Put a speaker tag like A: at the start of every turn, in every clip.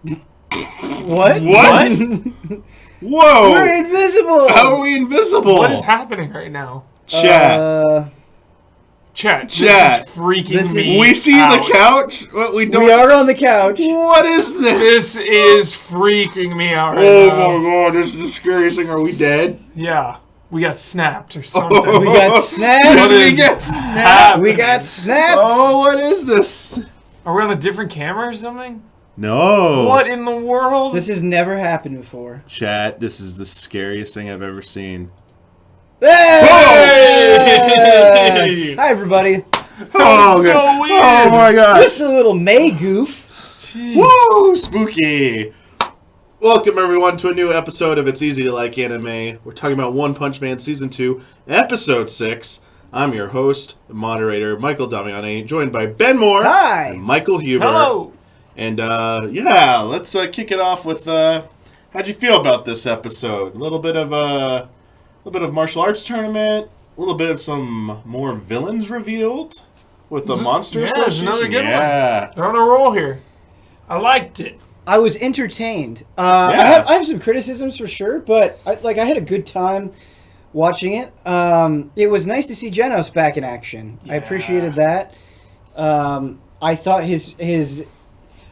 A: What?
B: Whoa!
A: We're invisible!
B: How are we invisible?
C: What is happening right now?
B: Chat.
C: Chat. This is freaking me
B: We see
C: out.
B: the couch. What we don't.
A: We are on the couch.
B: What is this?
C: This is freaking me out right
B: Oh
C: now.
B: my god! This is the scariest thing. Are we dead?
C: Yeah. We got snapped or something.
A: We got snapped.
B: What we get snapped.
A: We got snapped.
B: Oh, what is this?
C: Are we on a different camera or something?
B: No.
C: What in the world?
A: This has never happened before.
B: Chat, this is the scariest thing I've ever seen.
A: Hey! Hi, everybody.
B: Oh,
C: so
B: God.
C: weird.
B: Oh my god.
A: Just a little May goof.
C: Jeez.
B: Woo! Spooky. Welcome, everyone, to a new episode of It's Easy to Like Anime. We're talking about One Punch Man Season 2, Episode 6. I'm your host, the moderator, Michael Damiani, joined by Ben Moore.
A: Hi.
B: And Michael Huber.
C: Hello.
B: And, let's kick it off with, how'd you feel about this episode? A little bit of martial arts tournament, a little bit of some more villains revealed with the Monster
C: there's
B: Association.
C: another good one.
B: Yeah.
C: They're on a roll here. I liked it.
A: I was entertained.
B: Yeah.
A: I have some criticisms for sure, but I had a good time watching it. It was nice to see Genos back in action.
C: Yeah.
A: I appreciated that. I thought his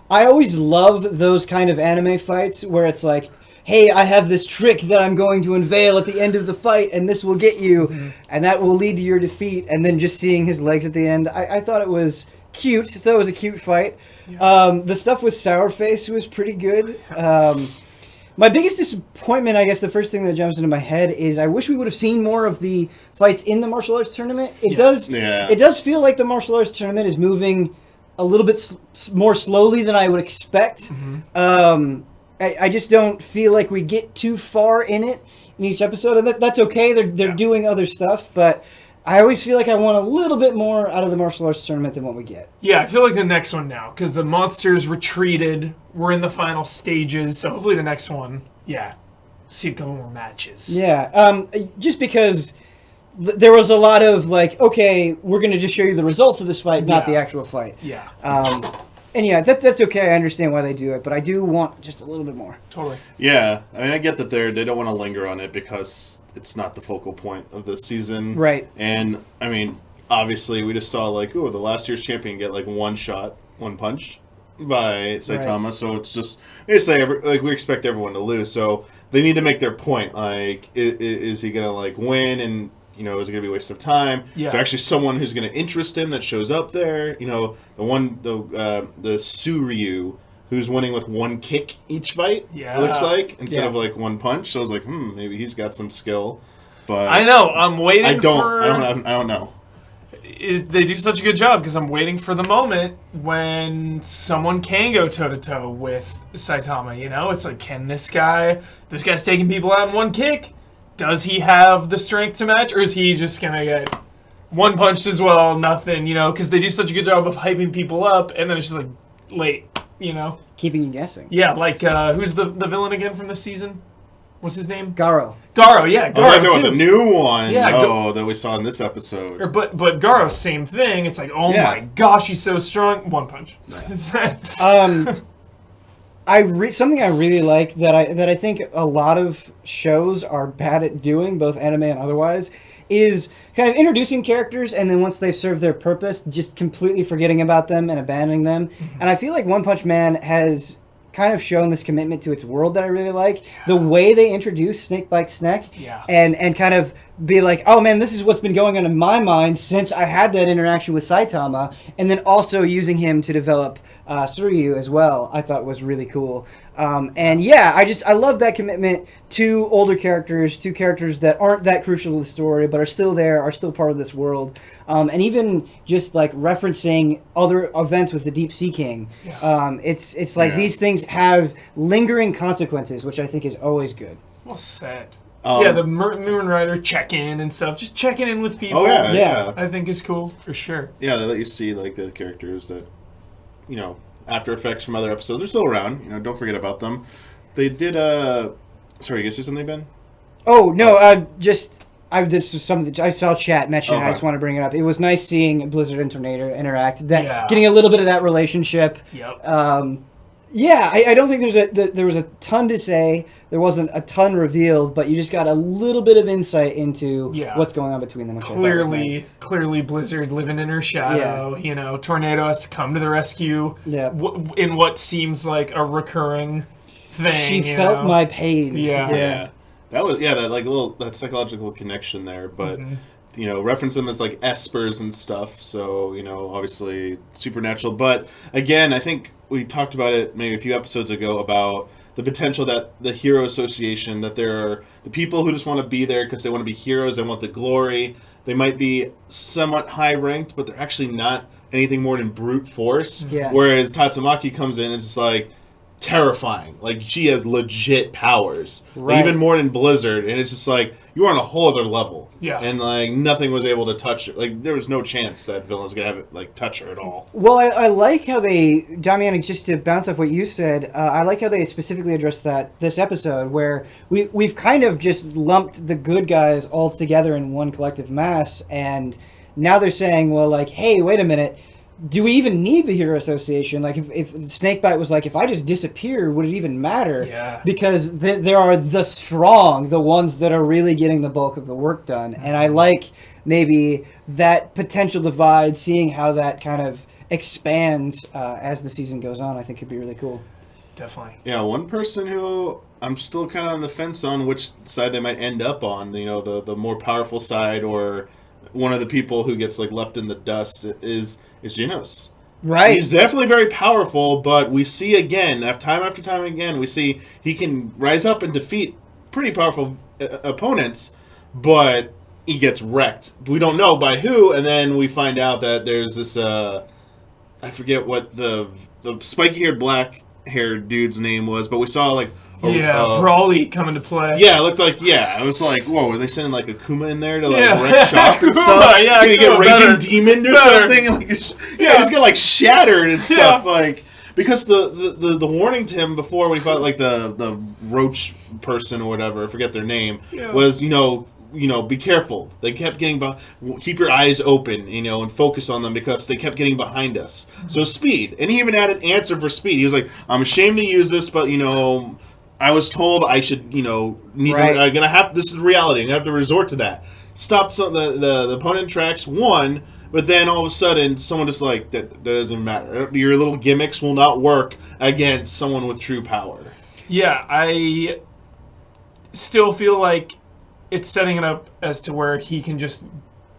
A: I always love those kind of anime fights where it's like, hey, I have this trick that I'm going to unveil at the end of the fight, and this will get you, and that will lead to your defeat, and then just seeing his legs at the end. I thought it was cute. I thought it was a cute fight. Yeah. The stuff with Sourface was pretty good. My biggest disappointment, I guess the first thing that jumps into my head is I wish we would have seen more of the fights in the martial arts tournament. It does feel like the martial arts tournament is moving a little bit more slowly than I would expect. Mm-hmm. I just don't feel like we get too far in it in each episode, and that's okay. They're doing other stuff, but I always feel like I want a little bit more out of the martial arts tournament than what we get.
C: Yeah, I feel like the next one now, because the monsters retreated. We're in the final stages, so hopefully the next one, see a couple more matches.
A: Yeah, just because there was a lot of like, okay, we're going to just show you the results of this fight, not the actual fight.
C: Yeah.
A: And yeah, that's okay. I understand why they do it, but I do want just a little bit more.
C: Totally.
B: Yeah, I mean, I get that they don't want to linger on it because it's not the focal point of the season.
A: Right.
B: And, I mean, obviously, we just saw, like, the last year's champion get, like, one punch by Saitama. Right. So it's just, basically, we expect everyone to lose. So they need to make their point. Like, is he going to, like, win and... is it going to be a waste of time?
C: Yeah.
B: Is there actually someone who's going to interest him that shows up there? The Suryu, who's winning with one kick each fight, it looks like, instead of, like, one punch. So I was like, maybe he's got some skill. But
C: I know. I'm waiting
B: I don't know.
C: They do such a good job, because I'm waiting for the moment when someone can go toe-to-toe with Saitama, It's like, can this guy's taking people out in one kick? Does he have the strength to match, or is he just going to get one punched as well, nothing, because they do such a good job of hyping people up, and then it's just like late,
A: Keeping you guessing.
C: Yeah, like, who's the villain again from this season? What's his name?
A: Garo,
C: yeah, Garo too.
B: The new one,
C: yeah,
B: that we saw in this episode.
C: But Garo, same thing. It's like, my gosh, he's so strong. One punch.
A: Something I really like that I think a lot of shows are bad at doing, both anime and otherwise, is kind of introducing characters and then once they've served their purpose, just completely forgetting about them and abandoning them. Mm-hmm. And I feel like One Punch Man has kind of shown this commitment to its world that I really like. Yeah. The way they introduce Snake Bite Snack and kind of be like, oh man, this is what's been going on in my mind since I had that interaction with Saitama, and then also using him to develop Suryu as well, I thought was really cool. I love that commitment to older characters, to characters that aren't that crucial to the story, but are still there, are still part of this world. And even just like referencing other events with the Deep Sea King. Yeah. It's like these things have lingering consequences, which I think is always good.
C: Well said. The Moon Rider check-in and stuff. Just checking in with people.
B: Oh, yeah.
C: I think is cool, for sure.
B: Yeah, they let you see like the characters that, after effects from other episodes are still around. Don't forget about them. They did sorry, you guys say something, Ben?
A: Oh no, this was something that I saw chat mention. Okay. I just want to bring it up. It was nice seeing Blizzard and Tornado interact. Getting a little bit of that relationship.
C: Yep.
A: Yeah, I don't think there was a ton to say. There wasn't a ton revealed, but you just got a little bit of insight into what's going on between them. Which
C: Clearly, Blizzard living in her shadow. You know, Tornado has to come to the rescue.
A: Yeah.
C: In what seems like a recurring thing.
A: She felt my pain.
C: Yeah.
B: That was that psychological connection there, but. You know, reference them as like espers and stuff. So, you know, obviously supernatural. But again, I think we talked about it maybe a few episodes ago about the potential that the Hero Association, that there are the people who just want to be there because they want to be heroes and want the glory. They might be somewhat high ranked, but they're actually not anything more than brute force.
A: Yeah.
B: Whereas Tatsumaki comes in and it's just like terrifying. Like, she has legit powers.
A: Right.
B: Even more than Blizzard. And it's just like, you're on a whole other level.
C: Yeah.
B: And, like, nothing was able to touch her. Like, there was no chance that villain was going to have it, like, touch her at all.
A: Well, I like how they, Damian, just to bounce off what you said, I like how they specifically addressed that this episode, where we've kind of just lumped the good guys all together in one collective mass, and now they're saying, well, like, hey, wait a minute, do we even need the Hero Association? Like, if Snakebite was like, if I just disappear, would it even matter?
C: Yeah.
A: Because there are the strong, the ones that are really getting the bulk of the work done. And I like maybe that potential divide, seeing how that kind of expands as the season goes on, I think could be really cool.
C: Definitely.
B: Yeah, one person who I'm still kind of on the fence on which side they might end up on, you know, the more powerful side, or one of the people who gets, like, left in the dust is Genos.
A: Right.
B: He's definitely very powerful, but we see again, time after time again, we see he can rise up and defeat pretty powerful opponents, but he gets wrecked. We don't know by who, and then we find out that there's this, I forget what the spiky-haired, black-haired dude's name was, but we saw, like,
C: Brawly come into play.
B: Yeah, it looked like, I was like, whoa, were they sending like Akuma in there to like wreck shop and
C: Akuma,
B: stuff?
C: yeah,
B: Gonna get Raging Demon or
C: Better.
B: something? And, like, just get like shattered and stuff, like, because the warning to him before when he fought like the roach person or whatever, I forget their name, was, you know, be careful. They kept getting keep your eyes open, you know, and focus on them because they kept getting behind us. So speed, and he even had an answer for speed. He was like, I'm ashamed to use this, but, you know, I was told I should, you know, I'm gonna have. This is reality. I'm gonna have to resort to that. Stopped the opponent tracks, won, but then all of a sudden, someone just like that doesn't matter. Your little gimmicks will not work against someone with true power.
C: Yeah, I still feel like it's setting it up as to where he can just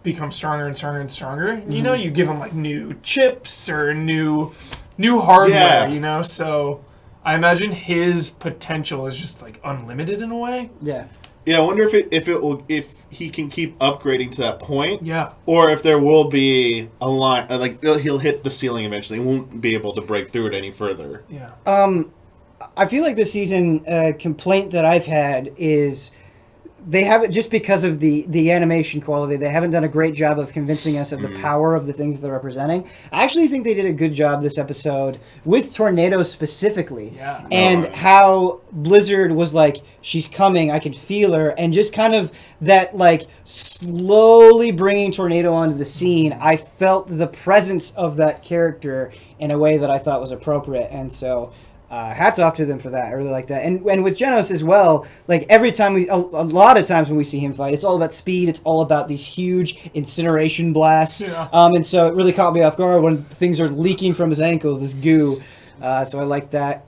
C: become stronger and stronger and stronger. Mm-hmm. You know, you give him like new chips or new hardware. You know, so. I imagine his potential is just like unlimited in a way.
A: Yeah.
B: Yeah, I wonder if he can keep upgrading to that point.
C: Yeah.
B: Or if there will be a line, like he'll hit the ceiling eventually. He won't be able to break through it any further.
C: Yeah.
A: I feel like this season complaint that I've had is they haven't, just because of the animation quality, they haven't done a great job of convincing us of the power of the things they're representing. I actually think they did a good job this episode with Tornado specifically.
C: Yeah.
A: And how Blizzard was like, she's coming, I can feel her, and just kind of that, like, slowly bringing Tornado onto the scene. I felt the presence of that character in a way that I thought was appropriate, and so hats off to them for that. I really like that. And with Genos as well, like every time a lot of times when we see him fight, it's all about speed. It's all about these huge incineration blasts.
C: Yeah.
A: And so it really caught me off guard when things are leaking from his ankles, this goo. So I like that.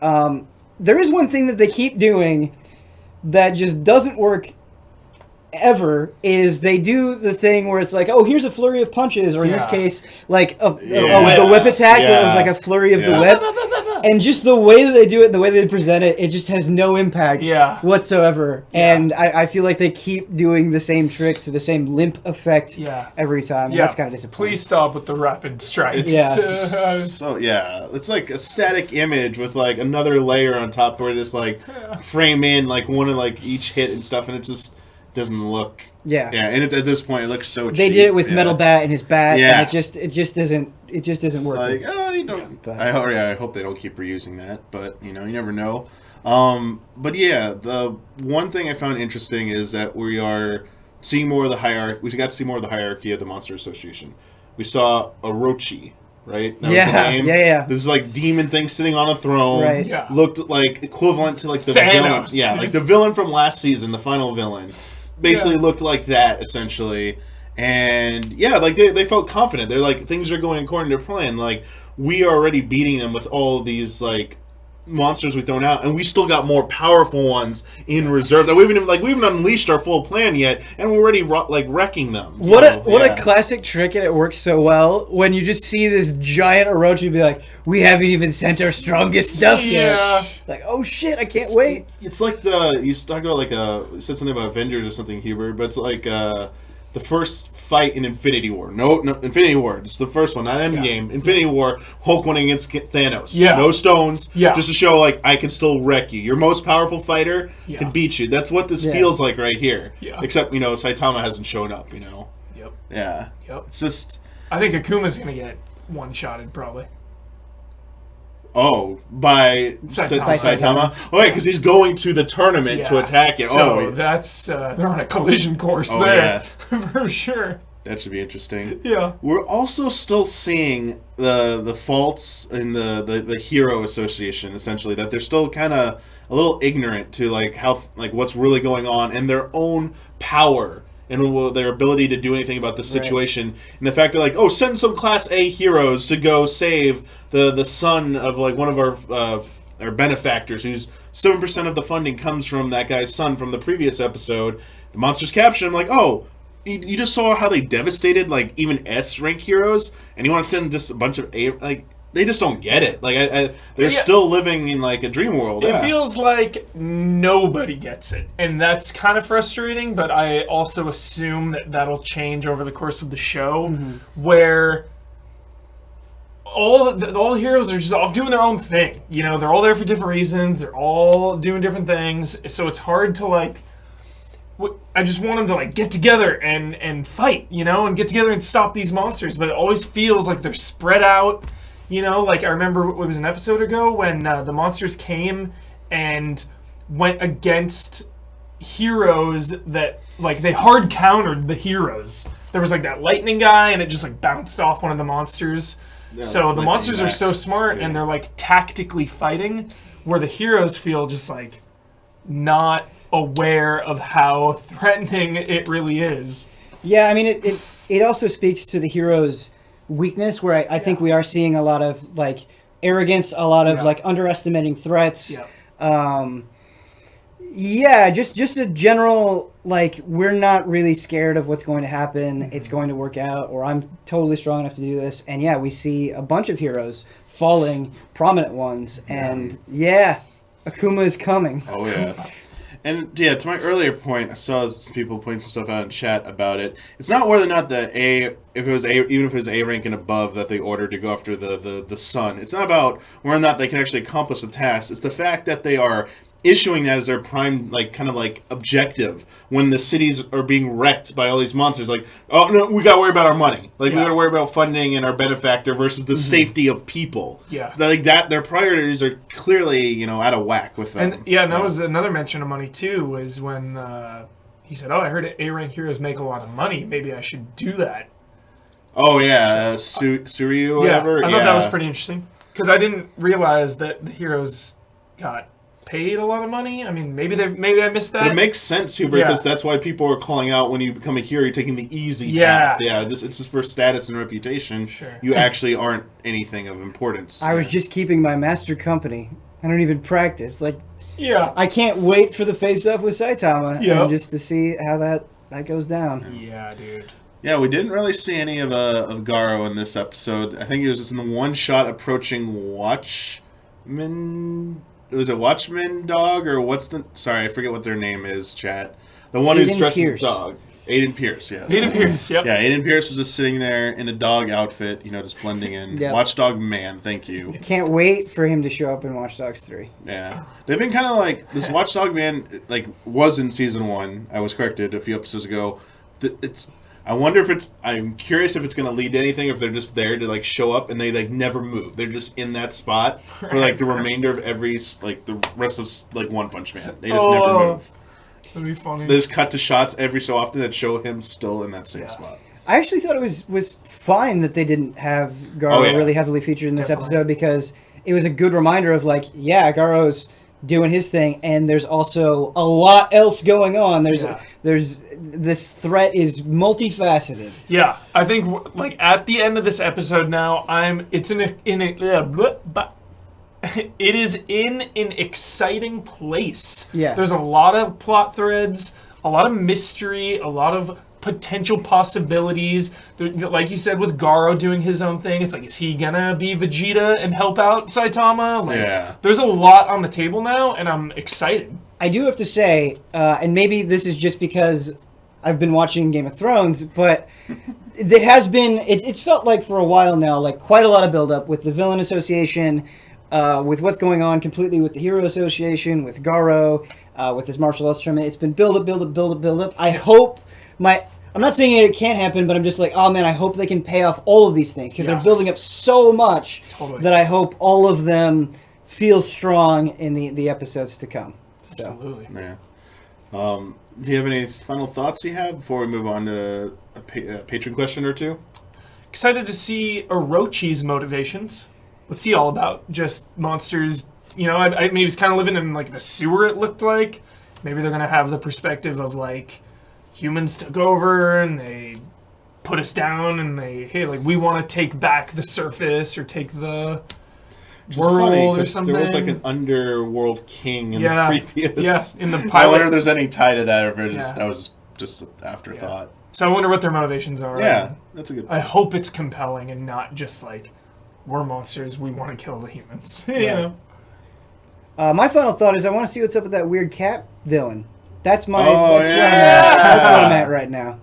A: There is one thing that they keep doing that just doesn't work ever, is they do the thing where it's like, oh, here's a flurry of punches, or in this case, like the whip attack, where it was like a flurry of the whip. And just the way that they do it, the way they present it, it just has no impact whatsoever. Yeah. And I feel like they keep doing the same trick to the same limp effect every time. And that's kind of disappointing.
C: Please stop with the rapid strikes.
B: So, it's like a static image with like another layer on top where just like frame in like one of like each hit and stuff, and it just doesn't look... Yeah, and at this point, it looks so cheap.
A: They did it with Metal Bat and his bat, and it just isn't working.
B: Like, oh, you know, I hope they don't keep reusing that, but you know, you never know. But yeah, the one thing I found interesting is that we are seeing more of the hierarchy. We got to see more of the hierarchy of the Monster Association. We saw Orochi, right? That was the name.
A: Yeah.
B: This like demon thing sitting on a throne.
A: Right.
C: Yeah.
B: Looked like equivalent to like the
C: Thanos,
B: villain. Yeah,
C: dude.
B: like the villain from last season, the final villain. Basically
C: Yeah.
B: looked like that, essentially. And yeah, like they felt confident. They're like, things are going according to plan. Like, we are already beating them with all these like monsters we've thrown out, and we still got more powerful ones in reserve that we haven't unleashed our full plan yet, and we're already wrecking them.
A: What a classic trick, and it works so well when you just see this giant Orochi be like, we haven't even sent our strongest stuff yet. Like, oh shit, I can't wait.
B: It's like you talked about you said something about Avengers or something, Hubert, but it's like the first fight in Infinity War. No, Infinity War. It's the first one, not Endgame. Infinity War, Hulk went against Thanos.
C: Yeah.
B: No stones.
C: Yeah.
B: Just to show, like, I can still wreck you. Your most powerful fighter can beat you. That's what this feels like right here.
C: Yeah.
B: Except, Saitama hasn't shown up,
C: Yep.
B: Yeah.
C: Yep.
B: It's just...
C: I think Akuma's going to get one-shotted, probably.
B: Oh, by Saitama? Oh, yeah, because he's going to the tournament to attack it.
C: So that's... they're on a collision course there. For sure.
B: That should be interesting.
C: Yeah.
B: We're also still seeing the faults in the hero association, essentially, that they're still kind of a little ignorant to what's really going on and their own power and their ability to do anything about the situation. Right. And the fact that send some Class A heroes to go save the son of one of our benefactors, who's 7% of the funding comes from that guy's son from the previous episode. The monsters capture him. You just saw how they devastated even S rank heroes, and you want to send just a bunch of A they just don't get it. They're still living in a dream world.
C: It feels like nobody gets it, and that's kind of frustrating. But I also assume that that'll change over the course of the show, where all the heroes are just off doing their own thing. They're all there for different reasons. They're all doing different things, so it's hard to I just want them to get together and fight, and get together and stop these monsters. But it always feels like they're spread out. I remember it was an episode ago when the monsters came and went against heroes that they hard countered the heroes. There was that lightning guy, and it just bounced off one of the monsters. Yeah, so the monsters are so smart, and they're tactically fighting, where the heroes feel just not aware of how threatening it really is.
A: Yeah, I mean, it also speaks to the heroes' weakness, where I think we are seeing a lot of arrogance, a lot of underestimating threats. Yeah. Just a general we're not really scared of what's going to happen. It's going to work out, or I'm totally strong enough to do this. And yeah, we see a bunch of heroes falling, prominent ones, and Akuma is coming.
B: Oh yeah. And yeah, to my earlier point, I saw some people pointing some stuff out in chat about it. It's not whether or not even if it was A rank and above that they ordered to go after the sun. It's not about whether or not they can actually accomplish the task. It's the fact that they are issuing that as their prime objective when the cities are being wrecked by all these monsters. Oh no, we gotta worry about our money. We gotta worry about funding and our benefactor versus the safety of people.
C: Yeah.
B: That their priorities are clearly out of whack with them.
C: And that was another mention of money too, is when he said, I heard A rank heroes make a lot of money. Maybe I should do that.
B: Oh yeah, Suryu or whatever.
C: I thought that was pretty interesting, because I didn't realize that the heroes got paid a lot of money. I mean, maybe I missed that.
B: But it makes sense too, because that's why people are calling out when you become a hero, you're taking the easy path. Yeah, it's just for status and reputation. Sure. You actually aren't anything of importance.
A: I was just keeping my master company. I don't even practice. I can't wait for the face-off with Saitama, and just to see how that goes down.
C: Yeah, dude.
B: Yeah, we didn't really see any of Garo in this episode. I think he was just in the one shot approaching Watchman. Was it Watchman Dog, or what's the... Sorry, I forget what their name is, chat. The one who's dressed as a dog. Aiden Pierce, yes.
C: Aiden Pierce, yep.
B: Yeah, Aiden Pierce was just sitting there in a dog outfit, just blending in. Yep. Watchdog Man, thank you.
A: Can't wait for him to show up in Watch Dogs 3.
B: Yeah. They've been kind of this Watchdog Man, was in Season 1. I was corrected a few episodes ago. I wonder if I'm curious if it's going to lead to anything, if they're just there to show up and they never move. They're just in that spot for the remainder of every the rest of One Punch Man. They just never move.
C: That'd be funny.
B: They just cut to shots every so often that show him still in that same spot.
A: I actually thought it was fine that they didn't have Garo really heavily featured in this episode, because it was a good reminder of like, yeah, Garo's doing his thing, and there's also a lot else going on. There's this threat is multifaceted.
C: Yeah, I think like at the end of this episode now, it is in an exciting place.
A: Yeah.
C: There's a lot of plot threads, a lot of mystery, a lot of potential possibilities. Like you said, with Garo doing his own thing, it's like, is he gonna be Vegeta and help out Saitama? Like, there's a lot on the table now, and I'm excited.
A: I do have to say, and maybe this is just because I've been watching Game of Thrones, but it has been, it's felt like for a while now, like quite a lot of build-up with the Villain Association, with what's going on completely with the Hero Association, with Garo, with this martial arts tournament. It's been build-up. I hope I'm not saying it can't happen, but I'm just like, oh man, I hope they can pay off all of these things, because they're building up so much that I hope all of them feel strong in the episodes to come. So.
C: Absolutely.
B: Yeah. Do you have any final thoughts you have before we move on to a patron question or two?
C: Excited to see Orochi's motivations. What's he all about? Just monsters, you know, I mean, he was kind of living in like the sewer, it looked like. Maybe they're going to have the perspective of like, humans took over and they put us down and hey, like, we want to take back the surface or take the world or something.
B: There was like an underworld king in the previous.
C: Yeah, in the pilot.
B: I wonder if there's any tie to that, or if that was just an afterthought.
C: Yeah. So I wonder what their motivations are.
B: Yeah, that's a good point.
C: I hope it's compelling and not just like, we're monsters, we want to kill the humans. You know?
A: My final thought is I want to see what's up with that weird cat villain. That's my. That's what I'm at right now.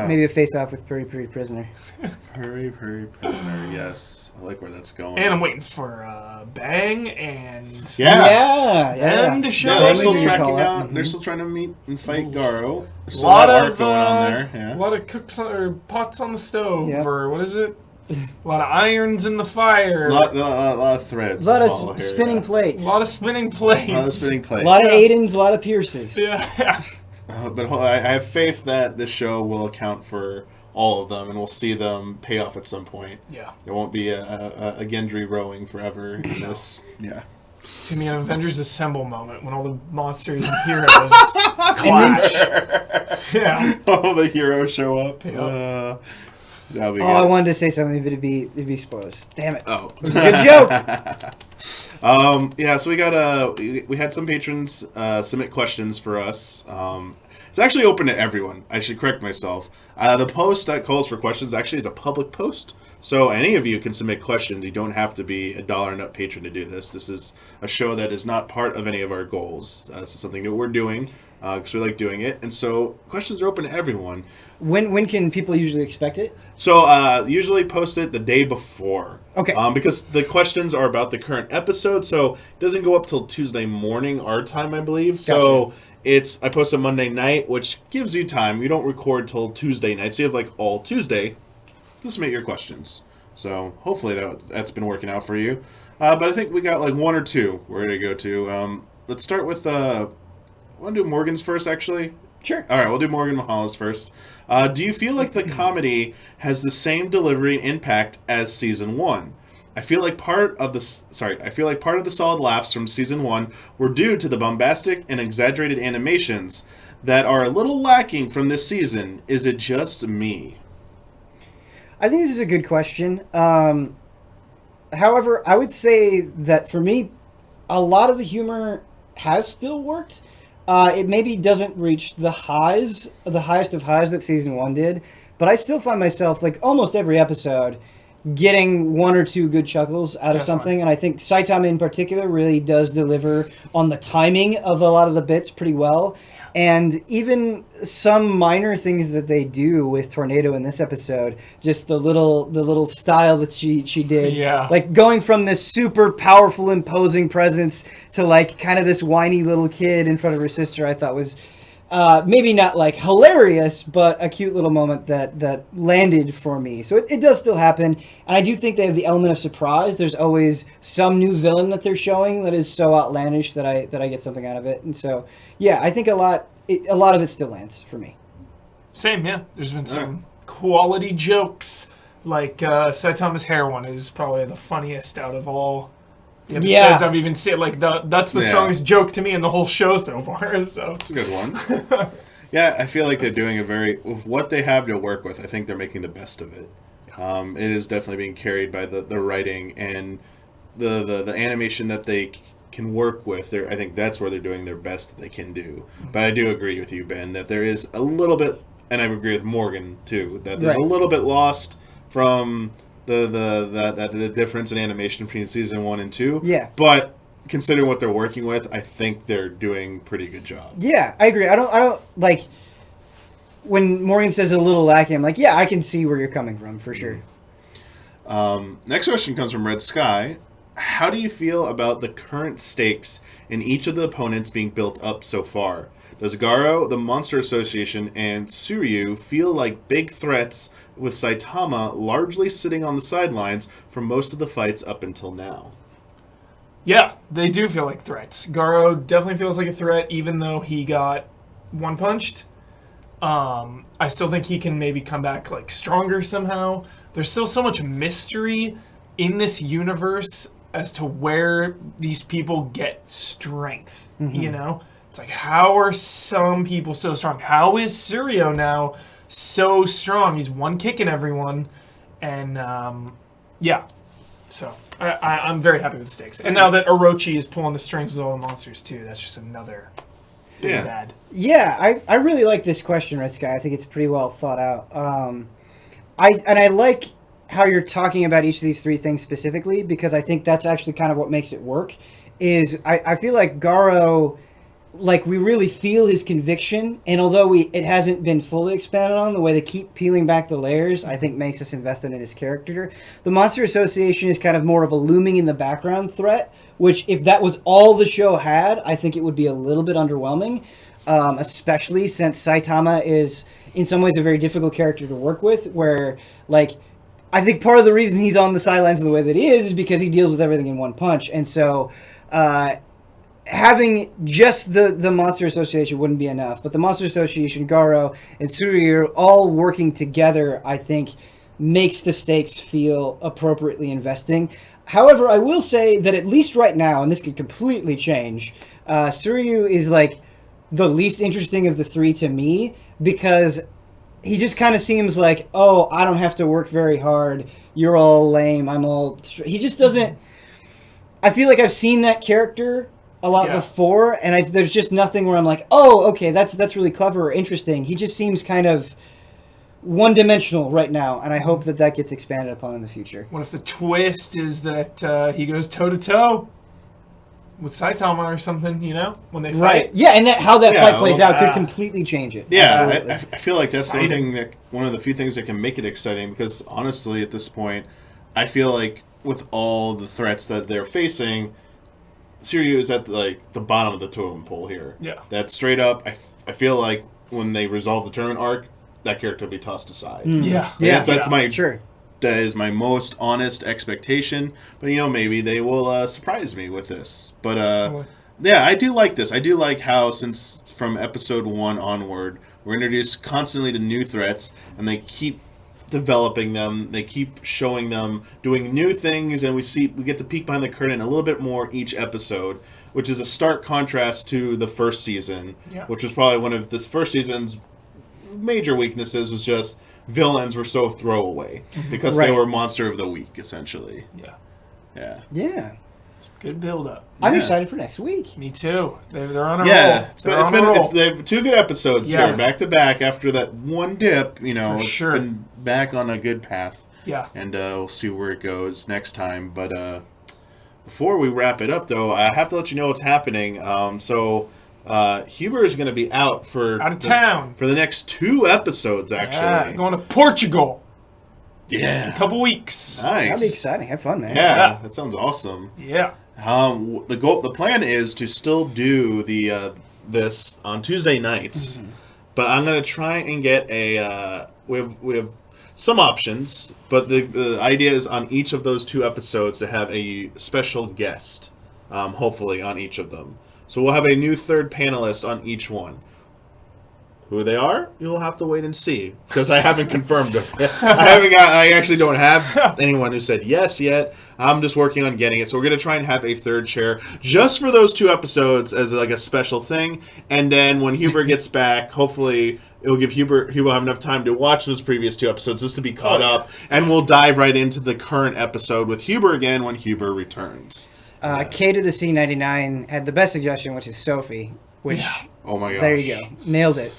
A: Maybe a face-off with Puri Prisoner.
B: Puri Prisoner, yes. I like where that's going.
C: And I'm waiting for Bang and
A: them
C: to show.
B: Yeah, they're still tracking down. They're still trying to meet and fight Garo.
C: There's a lot of going on there. Yeah. A lot of pots on the stove, or what is it? A lot of irons in the fire.
B: A lot of threads.
A: A lot of spinning plates.
C: A lot of spinning plates.
A: A lot of Aidens, a lot of Pierces.
C: Yeah.
B: But I have faith that this show will account for all of them, and we'll see them pay off at some point.
C: Yeah.
B: There won't be a Gendry rowing forever in this. Yeah.
C: It's going to be an Avengers Assemble moment when all the monsters and heroes clash.
B: All the heroes show up. Yep. That'll be good.
A: I wanted to say something, but it'd be spoilers. Damn it.
B: Oh.
A: It was a good joke.
B: So we got we had some patrons submit questions for us. It's actually open to everyone. I should correct myself. The post that calls for questions actually is a public post. So any of you can submit questions. You don't have to be a $1 and up patron to do this. This is a show that is not part of any of our goals. This is something that we're doing because we like doing it. And so questions are open to everyone.
A: When can people usually expect it?
B: So usually post it the day before.
A: Okay.
B: Because the questions are about the current episode, so it doesn't go up till Tuesday morning our time, I believe. So I post it Monday night, which gives you time. We don't record till Tuesday night, so you have like all Tuesday to submit your questions. So hopefully that's been working out for you. But I think we got like one or two we're going to go to. Let's start with, want to do Morgan's first, actually?
A: Sure.
B: All right, we'll do Morgan Mahala's first. Do you feel like the comedy has the same delivery and impact as season 1? I feel like part of the solid laughs from season 1 were due to the bombastic and exaggerated animations that are a little lacking from this season. Is it just me?
A: I think this is a good question. However, I would say that for me, a lot of the humor has still worked. It maybe doesn't reach the highest of highs that season 1 did, but I still find myself, like almost every episode, getting one or two good chuckles out of something, and I think Saitama in particular really does deliver on the timing of a lot of the bits pretty well. And even some minor things that they do with Tornado in this episode, just the little style that she did, like going from this super powerful, imposing presence to like kind of this whiny little kid in front of her sister, I thought was maybe not like hilarious, but a cute little moment that landed for me. So it does still happen, and I do think they have the element of surprise. There's always some new villain that they're showing that is so outlandish that I get something out of it, and so yeah, I think a lot of it still lands for me.
C: Same, yeah. There's been some quality jokes. Like Saitama's hair one is probably the funniest out of all the episodes I've even seen. Like that's the strongest joke to me in the whole show so far. So
B: it's a good one. Yeah, I feel like they're doing with what they have to work with. I think they're making the best of it. It is definitely being carried by the writing and the animation that they can work with. I think that's where they're doing their best that they can do. But I do agree with you, Ben, that there is a little bit, and I agree with Morgan too, that there's a little bit lost from the difference in animation between season 1 and 2.
A: Yeah.
B: But considering what they're working with, I think they're doing a pretty good job.
A: Yeah, I agree. I don't like when Morgan says a little lacking. I'm like, yeah, I can see where you're coming from for sure.
B: Next question comes from Red Sky. How do you feel about the current stakes in each of the opponents being built up so far? Does Garo, the Monster Association, and Suryu feel like big threats, with Saitama largely sitting on the sidelines for most of the fights up until now?
C: Yeah, they do feel like threats. Garo definitely feels like a threat, even though he got one-punched. I still think he can maybe come back like stronger somehow. There's still so much mystery in this universe as to where these people get strength, you know? It's like, how are some people so strong? How is Suryo now so strong? He's one kicking everyone. And, yeah. So, I'm very happy with the stakes. And now that Orochi is pulling the strings with all the monsters, too, that's just another big bad.
A: Yeah, I really like this question, Red Sky. I think it's pretty well thought out. I like how you're talking about each of these three things specifically, because I think that's actually kind of what makes it work. Is I feel like Garo, like, we really feel his conviction, and although it hasn't been fully expanded on, the way they keep peeling back the layers, I think makes us invested in his character. The Monster Association is kind of more of a looming in the background threat, which if that was all the show had, I think it would be a little bit underwhelming, especially since Saitama is in some ways a very difficult character to work with, where, like, I think part of the reason he's on the sidelines the way that he is because he deals with everything in one punch. And so having just the Monster Association wouldn't be enough. But the Monster Association, Garo, and Suryu all working together, I think, makes the stakes feel appropriately investing. However, I will say that at least right now, and this could completely change, Suryu is like the least interesting of the three to me, because he just kind of seems like, oh, I don't have to work very hard. You're all lame. I'm all... He just doesn't... I feel like I've seen that character a lot before, and there's just nothing where I'm like, oh, okay, that's really clever or interesting. He just seems kind of one-dimensional right now, and I hope that gets expanded upon in the future.
C: What if the twist is that he goes toe-to-toe with Saitama or something, you know, when they fight?
A: Right. Yeah, and how that fight plays out could completely change it.
B: Yeah, I feel like that's one of the few things that can make it exciting, because honestly, at this point, I feel like with all the threats that they're facing, Suryu is at the bottom of the totem pole here.
C: Yeah.
B: That's straight up. I feel like when they resolve the tournament arc, that character will be tossed aside.
C: Yeah.
B: That's my that is my most honest expectation. But maybe they will surprise me with this. But yeah, I do like this. I do like how, since from episode 1 onward, we're introduced constantly to new threats, and they keep developing them. They keep showing them doing new things, and we get to peek behind the curtain a little bit more each episode, which is a stark contrast to the first season, which was probably one of this first season's major weaknesses, was just villains were so throwaway because they were monster of the week, essentially. Yeah.
C: It's a good build-up.
A: I'm excited for next week.
C: Me too. They're on a roll.
B: They have 2 good episodes here, back to back. After that one dip, it's been back on a good path.
C: Yeah.
B: And we'll see where it goes next time. But before we wrap it up, though, I have to let you know what's happening. Huber is going to be out
C: of town
B: for the next 2 episodes, actually.
C: Yeah, going to Portugal.
B: Yeah.
C: In a couple weeks.
B: Nice.
A: That'll be exciting. Have fun, man.
B: Yeah, that sounds awesome.
C: Yeah.
B: The plan is to still do this on Tuesday nights, but I'm going to try and get we have some options, but the idea is on each of those 2 episodes to have a special guest, hopefully on each of them. So we'll have a new third panelist on each one. Who they are, you'll have to wait and see, because I haven't confirmed them. I actually don't have anyone who said yes yet. I'm just working on getting it. So we're going to try and have a third chair just for those 2 episodes as like a special thing. And then when Huber gets back, hopefully it'll give Huber, he will have enough time to watch those previous 2 episodes just to be caught up. And we'll dive right into the current episode with Huber again when Huber returns.
A: K to the C99 had the best suggestion, which is Sophie. Which,
B: oh my gosh.
A: There you go. Nailed it.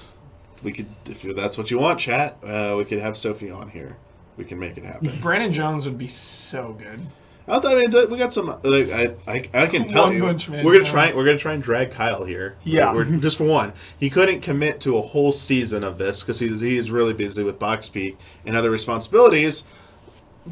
B: We could, if that's what you want, chat, we could have Sophie on here. We can make it happen.
C: Brandon Jones would be so good.
B: We got some. Like, I can tell you, we're gonna try and drag Kyle here.
C: Yeah,
B: we're just for one. He couldn't commit to a whole season of this because he's really busy with Box Peak and other responsibilities.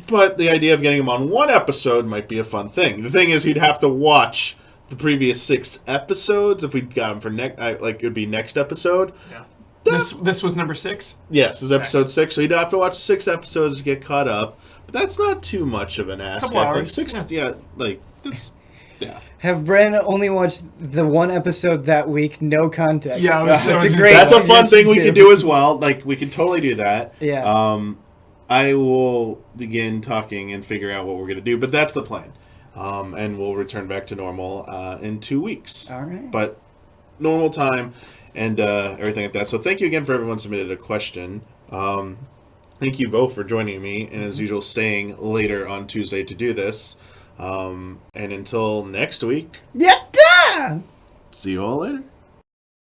B: But the idea of getting him on one episode might be a fun thing. The thing is, he'd have to watch the previous 6 episodes if we got him for it would be next episode.
C: Yeah. This was number 6?
B: Yes, this is episode 6, so you'd have to watch 6 episodes to get caught up. But that's not too much of an ask.
C: Couple hours.
B: 6, that's, yeah.
A: Have Brandon only watched the 1 episode that week, no context.
C: Yeah,
B: that's a fun thing we can do as well. Like, we can totally do that.
A: Yeah.
B: I will begin talking and figure out what we're going to do, but that's the plan. And we'll return back to normal in 2 weeks.
A: All right.
B: But normal time. And everything like that. So thank you again for everyone submitted a question. Thank you both for joining me, and as usual, staying later on Tuesday to do this. And until next week,
A: Yatta!
B: see you all later.